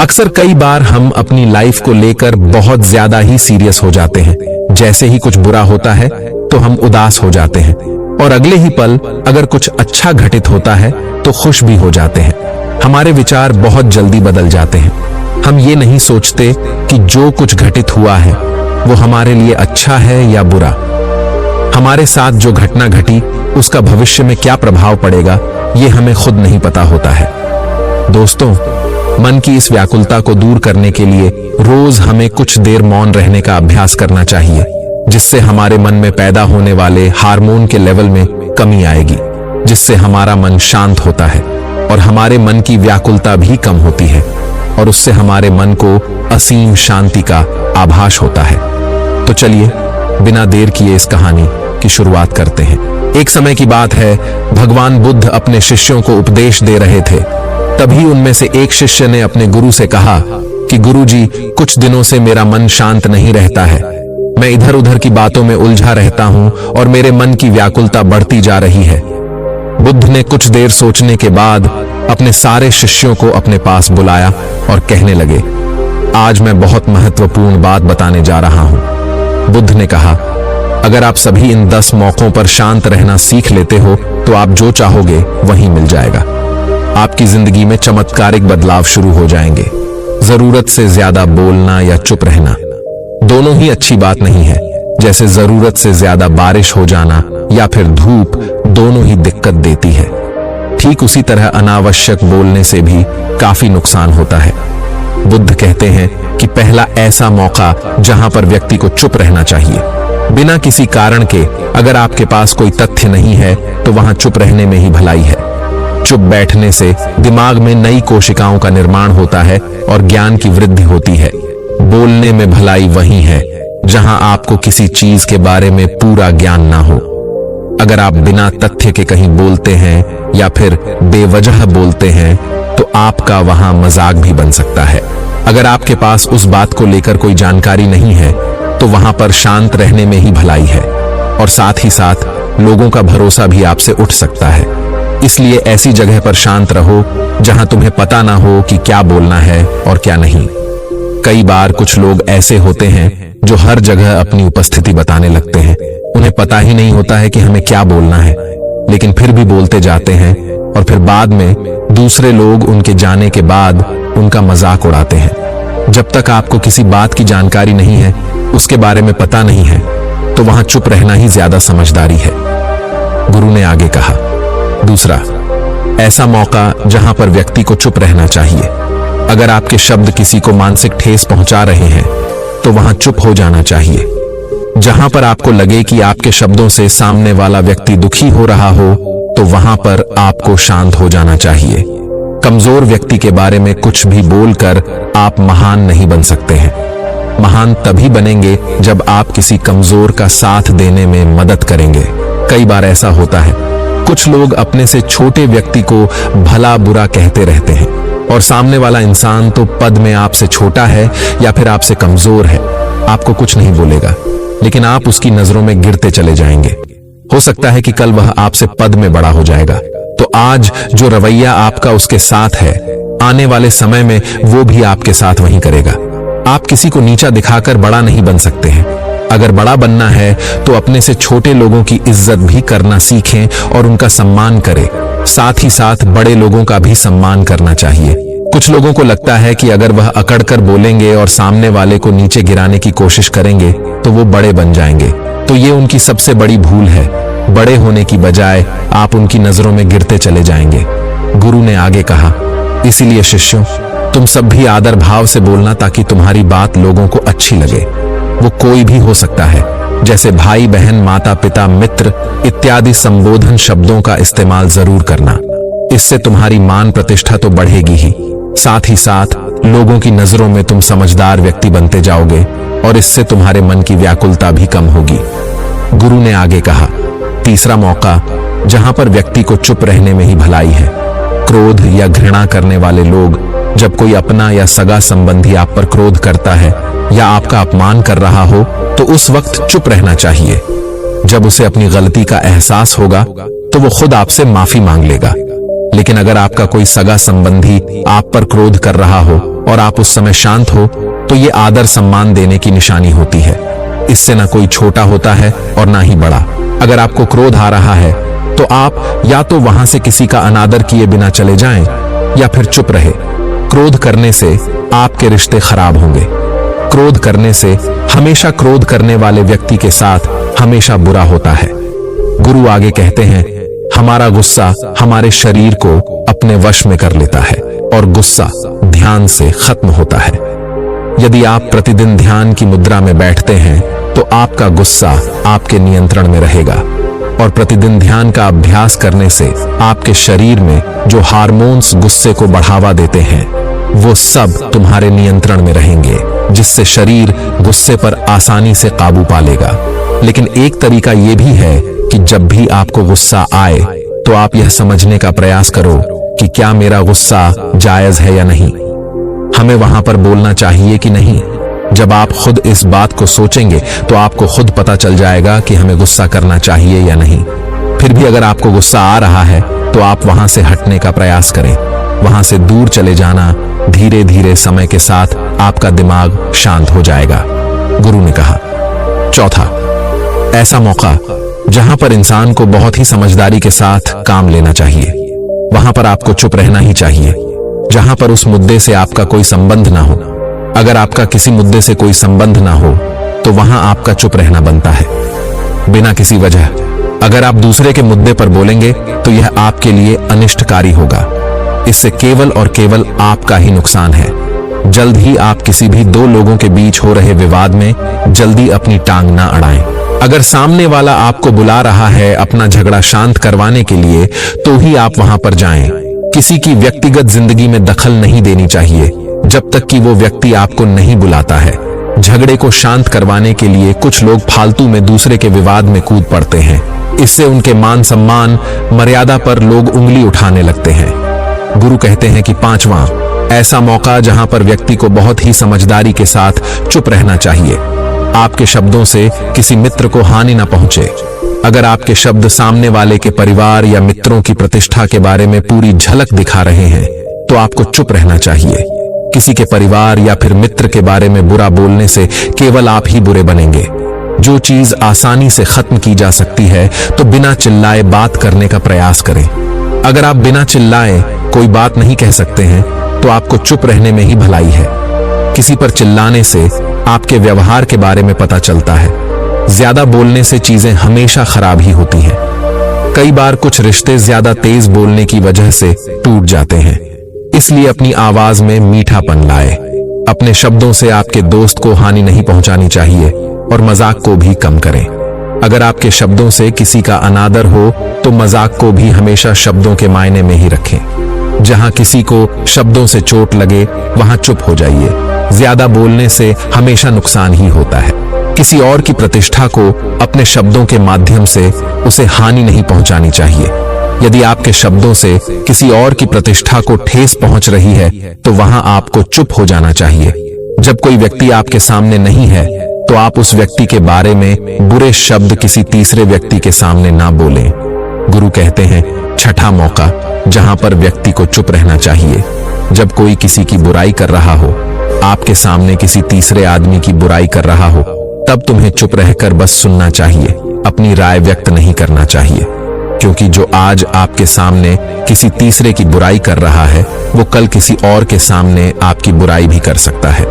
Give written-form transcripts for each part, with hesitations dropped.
अक्सर कई बार हम अपनी लाइफ को लेकर बहुत ज्यादा ही सीरियस हो जाते हैं। जैसे ही कुछ बुरा होता है तो हम उदास हो जाते हैं और अगले ही पल अगर कुछ अच्छा घटित होता है तो खुश भी हो जाते हैं। हमारे विचार बहुत जल्दी बदल जाते हैं। हम ये नहीं सोचते कि जो कुछ घटित हुआ है वो हमारे लिए अच्छा है या बुरा। हमारे साथ जो घटना घटी उसका भविष्य में क्या प्रभाव पड़ेगा ये हमें खुद नहीं पता होता है। दोस्तों, मन की इस व्याकुलता को दूर करने के लिए रोज हमें कुछ देर मौन रहने का अभ्यास करना चाहिए, जिससे हमारे मन में पैदा होने वाले हार्मोन के लेवल में कमी आएगी, जिससे हमारा मन शांत होता है और हमारे मन की व्याकुलता भी कम होती है और उससे हमारे मन को असीम शांति का आभास होता है। तो चलिए बिना देर किए इस कहानी की शुरुआत करते हैं। एक समय की बात है, भगवान बुद्ध अपने शिष्यों को उपदेश दे रहे थे। तभी उनमें से एक शिष्य ने अपने गुरु से कहा कि गुरुजी, कुछ दिनों से मेरा मन शांत नहीं रहता है। मैं इधर उधर की बातों में उलझा रहता हूं और मेरे मन की व्याकुलता बढ़ती जा रही है। बुद्ध ने कुछ देर सोचने के बाद अपने सारे शिष्यों को अपने पास बुलाया और कहने लगे, आज मैं बहुत महत्वपूर्ण बात बताने जा रहा हूं। बुद्ध ने कहा, अगर आप सभी इन 10 मौकों पर शांत रहना सीख लेते हो तो आप जो चाहोगे वही मिल जाएगा। आपकी जिंदगी में चमत्कारिक बदलाव शुरू हो जाएंगे। जरूरत से ज्यादा बोलना या चुप रहना दोनों ही अच्छी बात नहीं है। जैसे जरूरत से ज्यादा बारिश हो जाना या फिर धूप दोनों ही दिक्कत देती है, ठीक उसी तरह अनावश्यक बोलने से भी काफी नुकसान होता है। बुद्ध कहते हैं कि पहला ऐसा मौका जहां पर व्यक्ति को चुप रहना चाहिए, बिना किसी कारण के। अगर आपके पास कोई तथ्य नहीं है तो वहां चुप रहने में ही भलाई है। चुप बैठने से दिमाग में नई कोशिकाओं का निर्माण होता है और ज्ञान की वृद्धि होती है। बोलने में भलाई वही है जहां आपको किसी चीज के बारे में पूरा ज्ञान ना हो। अगर आप बिना तथ्य के कहीं बोलते हैं या फिर बेवजह बोलते हैं तो आपका वहां मजाक भी बन सकता है। अगर आपके पास उस बात को लेकर कोई जानकारी नहीं है तो वहां पर शांत रहने में ही भलाई है और साथ ही साथ लोगों का भरोसा भी आपसे उठ सकता है। इसलिए ऐसी जगह पर शांत रहो जहां तुम्हें पता ना हो कि क्या बोलना है और क्या नहीं। कई बार कुछ लोग ऐसे होते हैं जो हर जगह अपनी उपस्थिति बताने लगते हैं। उन्हें पता ही नहीं होता है कि हमें क्या बोलना है, लेकिन फिर भी बोलते जाते हैं और फिर बाद में दूसरे लोग उनके जाने के बाद उनका मजाक उड़ाते हैं। जब तक आपको किसी बात की जानकारी नहीं है, उसके बारे में पता नहीं है, तो वहां चुप रहना ही ज्यादा समझदारी है। गुरु ने आगे कहा, दूसरा ऐसा मौका जहां पर व्यक्ति को चुप रहना चाहिए। अगर आपके शब्द किसी को मानसिक ठेस पहुंचा रहे हैं तो वहां चुप हो जाना चाहिए। जहां पर आपको लगे कि आपके शब्दों से सामने वाला व्यक्ति दुखी हो रहा हो तो वहां पर आपको शांत हो जाना चाहिए। कमजोर व्यक्ति के बारे में कुछ भी बोलकर आप महान नहीं बन सकते हैं। महान तभी बनेंगे जब आप किसी कमजोर का साथ देने में मदद करेंगे। कई बार ऐसा होता है, कुछ लोग अपने से छोटे व्यक्ति को भला बुरा कहते रहते हैं और सामने वाला इंसान तो पद में आपसे छोटा है या फिर आपसे कमजोर है। आपको कुछ नहीं बोलेगा, लेकिन आप उसकी नजरों में गिरते चले जाएंगे। हो सकता है कि कल वह आपसे पद में बड़ा हो जाएगा। तो आज जो रवैया आपका उसके साथ है, आने वाले समय में वो भी आपके साथ वही करेगा। आप किसी को नीचा दिखाकर बड़ा नहीं बन सकते हैं। अगर बड़ा बनना है तो अपने से छोटे लोगों की इज्जत भी करना सीखें और उनका सम्मान करें। साथ ही साथ बड़े लोगों का भी सम्मान करना चाहिए। कुछ लोगों को लगता है कि अगर वह अकड़कर बोलेंगे और सामने वाले को नीचे गिराने की कोशिश करेंगे तो वो बड़े बन जाएंगे। तो ये उनकी सबसे बड़ी भूल है। बड़े होने की बजाय आप उनकी नजरों में गिरते चले जाएंगे। गुरु ने आगे कहा, इसीलिए शिष्यों, तुम सब भी आदर भाव से बोलना ताकि तुम्हारी बात लोगों को अच्छी लगे। वो कोई भी हो सकता है, जैसे भाई बहन, माता पिता, मित्र इत्यादि संबोधन शब्दों का इस्तेमाल जरूर करना। इससे तुम्हारी मान प्रतिष्ठा तो बढ़ेगी ही, साथ ही साथ लोगों की नजरों में तुम समझदार व्यक्ति बनते जाओगे और इससे तुम्हारे मन की व्याकुलता भी कम होगी। गुरु ने आगे कहा, तीसरा मौका जहां पर व्यक्ति को चुप रहने में ही भलाई है। क्रोध या घृणा करने वाले लोग, जब कोई अपना या सगा संबंधी आप पर क्रोध करता है या आपका अपमान कर रहा हो तो उस वक्त चुप रहना चाहिए। जब उसे अपनी गलती का एहसास होगा तो वो खुद आपसे माफी मांग लेगा। लेकिन अगर आपका कोई सगा संबंधी आप पर क्रोध कर रहा हो और आप उस समय शांत हो तो ये आदर सम्मान देने की निशानी होती है। इससे ना कोई छोटा होता है और ना ही बड़ा। अगर आपको क्रोध आ रहा है तो आप या तो वहां से किसी का अनादर किए बिना चले जाएं या फिर चुप रहे। क्रोध करने से आपके रिश्ते खराब होंगे। क्रोध करने से हमेशा क्रोध करने वाले व्यक्ति के साथ हमेशा बुरा होता है। गुरु आगे कहते हैं, हमारा गुस्सा हमारे शरीर को अपने वश में कर लेता है और गुस्सा ध्यान से खत्म होता है। यदि आप प्रतिदिन ध्यान की मुद्रा में बैठते हैं तो आपका गुस्सा आपके नियंत्रण में रहेगा और प्रतिदिन ध्यान का अभ्यास करने से आपके शरीर में जो हार्मोन्स गुस्से को बढ़ावा देते हैं वो सब तुम्हारे नियंत्रण में रहेंगे, जिससे शरीर गुस्से पर आसानी से काबू पा लेगा। लेकिन एक तरीका यह भी है कि जब भी आपको गुस्सा आए तो आप यह समझने का प्रयास करो कि क्या मेरा गुस्सा जायज है या नहीं, हमें वहां पर बोलना चाहिए कि नहीं। जब आप खुद इस बात को सोचेंगे तो आपको खुद पता चल जाएगा कि हमें गुस्सा करना चाहिए या नहीं। फिर भी अगर आपको गुस्सा आ रहा है तो आप वहां से हटने का प्रयास करें। वहां से दूर चले जाना धीरे धीरे समय के साथ आपका दिमाग शांत हो जाएगा, गुरु ने कहा। चौथा, ऐसा मौका जहां पर इंसान को बहुत ही समझदारी के साथ काम लेना चाहिए। वहां पर आपको चुप रहना ही चाहिए जहां पर उस मुद्दे से आपका कोई संबंध ना हो। अगर आपका किसी मुद्दे से कोई संबंध ना हो तो वहां आपका चुप रहना बनता है, बिना किसी वजह। अगर आप दूसरे के मुद्दे पर बोलेंगे तो यह आपके लिए अनिष्टकारी होगा। इससे केवल और केवल आपका ही नुकसान है। जल्द ही आप किसी भी दो लोगों के बीच हो रहे विवाद में जल्दी अपनी टांग ना अड़ाएं। अगर सामने वाला आपको बुला रहा है अपना झगड़ा शांत करवाने के लिए तो ही आप वहां पर जाएं। किसी की व्यक्तिगत जिंदगी में दखल नहीं देनी चाहिए जब तक कि वो व्यक्ति आपको नहीं बुलाता है। झगड़े को शांत करवाने के लिए कुछ लोग फालतू में दूसरे के विवाद में कूद पड़ते हैं। इससे उनके मान सम्मान मर्यादा पर लोग उंगली उठाने लगते हैं। गुरु कहते हैं कि पांचवां, ऐसा मौका जहां पर व्यक्ति को बहुत ही समझदारी के साथ चुप रहना चाहिए। आपके शब्दों से किसी मित्र को हानि ना पहुंचे। अगर आपके शब्द सामने वाले के परिवार या मित्रों की प्रतिष्ठा के बारे में पूरी झलक दिखा रहे हैं तो आपको चुप रहना चाहिए। किसी के परिवार या फिर मित्र के बारे में बुरा बोलने से केवल आप ही बुरे बनेंगे। जो चीज आसानी से खत्म की जा सकती है तो बिना चिल्लाए बात करने का प्रयास करें। अगर आप बिना चिल्लाए कोई बात नहीं कह सकते हैं तो आपको चुप रहने में ही भलाई है। किसी पर चिल्लाने से आपके व्यवहार के बारे में पता चलता है। ज्यादा बोलने से चीजें हमेशा खराब ही होती हैं। कई बार कुछ रिश्ते ज्यादा तेज बोलने की वजह से टूट जाते हैं। इसलिए अपनी आवाज में मीठापन लाए। अपने शब्दों से आपके दोस्त को हानि नहीं पहुंचानी चाहिए और मजाक को भी कम करें। अगर आपके शब्दों से किसी का अनादर हो तो मजाक को भी हमेशा शब्दों के मायने में ही रखें। जहां किसी को शब्दों से चोट लगे वहां चुप हो जाइए। ज्यादा बोलने से हमेशा नुकसान ही होता है। किसी और की प्रतिष्ठा को अपने शब्दों के माध्यम से उसे हानि नहीं पहुंचानी चाहिए। यदि आपके शब्दों से किसी और की प्रतिष्ठा को ठेस पहुंच रही है तो वहां आपको चुप हो जाना चाहिए। जब कोई व्यक्ति आपके सामने नहीं है तो आप उस व्यक्ति के बारे में बुरे शब्द किसी तीसरे व्यक्ति के सामने ना बोलें। गुरु कहते हैं, छठा मौका जहां पर व्यक्ति को चुप रहना चाहिए। जब कोई किसी की बुराई कर रहा हो, आपके सामने किसी तीसरे आदमी की बुराई कर रहा हो, तब तुम्हें चुप रहकर बस सुनना चाहिए, अपनी राय व्यक्त नहीं करना चाहिए। क्योंकि जो आज आपके सामने किसी तीसरे की बुराई कर रहा है वो कल किसी और के सामने आपकी बुराई भी कर सकता है।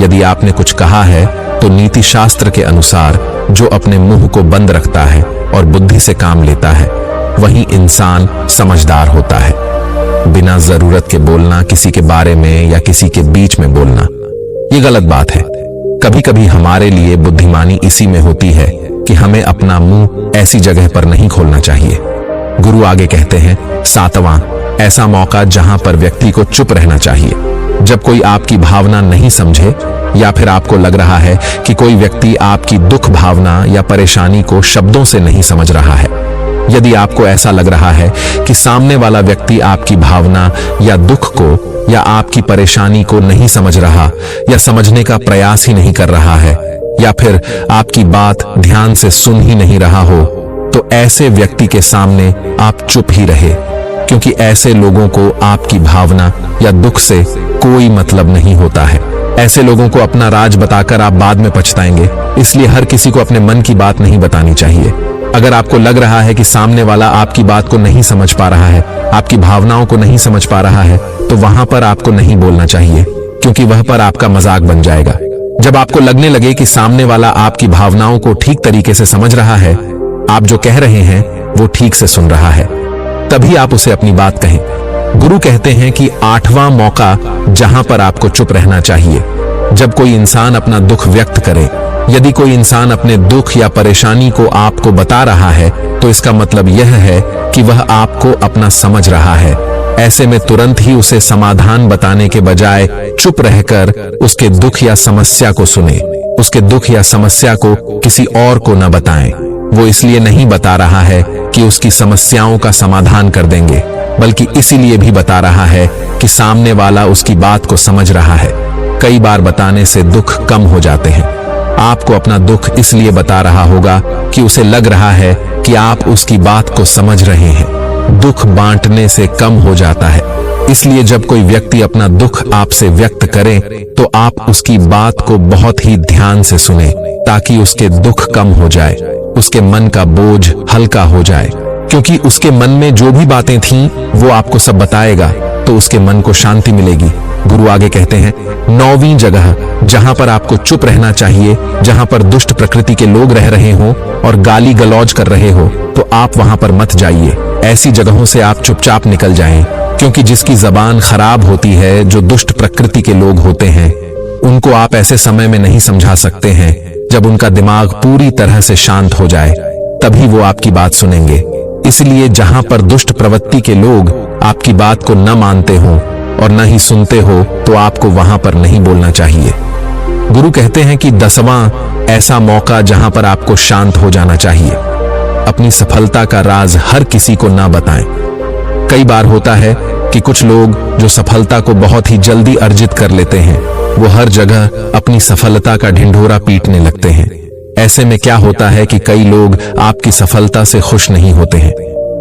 यदि आपने कुछ कहा है तो नीति शास्त्र के अनुसार जो अपने मुंह को बंद रखता है और बुद्धि से काम लेता है वही इंसान समझदार होता है। बिना जरूरत के बोलना, किसी के बारे में या किसी के बीच में बोलना, ये गलत बात है। कभी कभी हमारे लिए बुद्धिमानी इसी में होती है कि हमें अपना मुंह ऐसी जगह पर नहीं खोलना चाहिए। गुरु आगे कहते हैं, सातवां, ऐसा मौका जहां पर व्यक्ति को चुप रहना चाहिए। जब कोई आपकी भावना नहीं समझे या फिर आपको लग रहा है कि कोई व्यक्ति आपकी दुख भावना या परेशानी को शब्दों से नहीं समझ रहा है। यदि आपको ऐसा लग रहा है कि सामने वाला व्यक्ति आपकी भावना या दुख को या आपकी परेशानी को नहीं समझ रहा या समझने का प्रयास ही नहीं कर रहा है या फिर आपकी बात ध्यान से सुन ही नहीं रहा हो, तो ऐसे व्यक्ति के सामने आप चुप ही रहे। क्योंकि ऐसे लोगों को आपकी भावना या दुख से कोई मतलब नहीं होता है। ऐसे लोगों को अपना राज बताकर आप बाद में पछताएंगे। इसलिए हर किसी को अपने मन की बात नहीं बतानी चाहिए। अगर आपको लग रहा है कि सामने वाला आपकी बात को नहीं समझ पा रहा है, आपकी भावनाओं को नहीं समझ पा रहा है, तो वहां पर आपको नहीं बोलना चाहिए, क्योंकि वह पर आपका मजाक बन जाएगा। जब आपको लगने लगे कि सामने वाला आपकी भावनाओं को ठीक तरीके से समझ रहा है, आप जो कह रहे हैं वो ठीक से सुन रहा है, तभी आप उसे अपनी बात कहें। गुरु कहते हैं कि 8वां मौका जहां पर आपको चुप रहना चाहिए, जब कोई इंसान अपना दुख व्यक्त करे। यदि कोई इंसान अपने दुख या परेशानी को आपको बता रहा है, तो इसका मतलब यह है कि वह आपको अपना समझ रहा है। ऐसे में तुरंत ही उसे समाधान बताने के बजाय चुप रहकर उसके दुख या समस्या को सुने। उसके दुख या समस्या को किसी और को न बताएं। वो इसलिए नहीं बता रहा है कि उसकी समस्याओं का समाधान कर देंगे, बल्कि इसीलिए भी बता रहा है कि सामने वाला उसकी बात को समझ रहा है। कई बार बताने से दुख कम हो जाते हैं। आपको अपना दुख इसलिए बता रहा होगा कि उसे लग रहा है कि आप उसकी बात को समझ रहे हैं। दुख बांटने से कम हो जाता है। इसलिए जब कोई व्यक्ति अपना दुख आपसे व्यक्त करे, तो आप उसकी बात को बहुत ही ध्यान से सुने, ताकि उसके दुख कम हो जाए, उसके मन का बोझ हल्का हो जाए। क्योंकि उसके मन में जो भी बातें थीं, वो आपको सब बताएगा, तो उसके मन को शांति मिलेगी। गुरु आगे कहते हैं, 9वीं जगह जहां पर आपको चुप रहना चाहिए, जहां पर दुष्ट प्रकृति के लोग रह रहे हो और गाली गलौज कर रहे हो, तो आप वहां पर मत जाइए। ऐसी जगहों से आप चुपचाप निकल जाएं, क्योंकि जिसकी जबान खराब होती है, जो दुष्ट प्रकृति के लोग होते हैं, उनको आप ऐसे समय में नहीं समझा सकते हैं जब उनका दिमाग पूरी तरह से शांत हो जाए, तभी वो आपकी बात सुनेंगे। इसलिए जहां पर दुष्ट प्रवृत्ति के लोग आपकी बात को न मानते हो और न ही सुनते हो, तो आपको वहां पर नहीं बोलना चाहिए। गुरु कहते हैं कि 10वां ऐसा मौका जहां पर आपको शांत हो जाना चाहिए। अपनी सफलता का राज हर किसी को ना बताएं। कई बार होता है कि कुछ लोग जो सफलता को बहुत ही जल्दी अर्जित कर लेते हैं, वो हर जगह अपनी सफलता का ढिंढोरा पीटने लगते हैं। ऐसे में क्या होता है कि कई लोग आपकी सफलता से खुश नहीं होते हैं।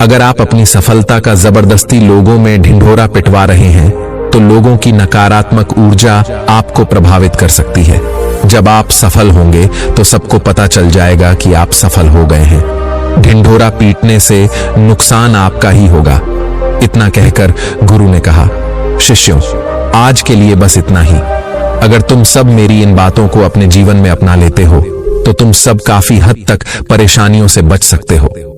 अगर आप अपनी सफलता का जबरदस्ती लोगों में ढिंढोरा पिटवा रहे हैं, तो लोगों की नकारात्मक ऊर्जा आपको प्रभावित कर सकती है। जब आप सफल होंगे तो सबको पता चल जाएगा कि आप सफल हो गए हैं। ढिंढोरा पीटने से नुकसान आपका ही होगा। इतना कहकर गुरु ने कहा, शिष्यों, आज के लिए बस इतना ही। अगर तुम सब मेरी इन बातों को अपने जीवन में अपना लेते हो, तो तुम सब काफी हद तक परेशानियों से बच सकते हो।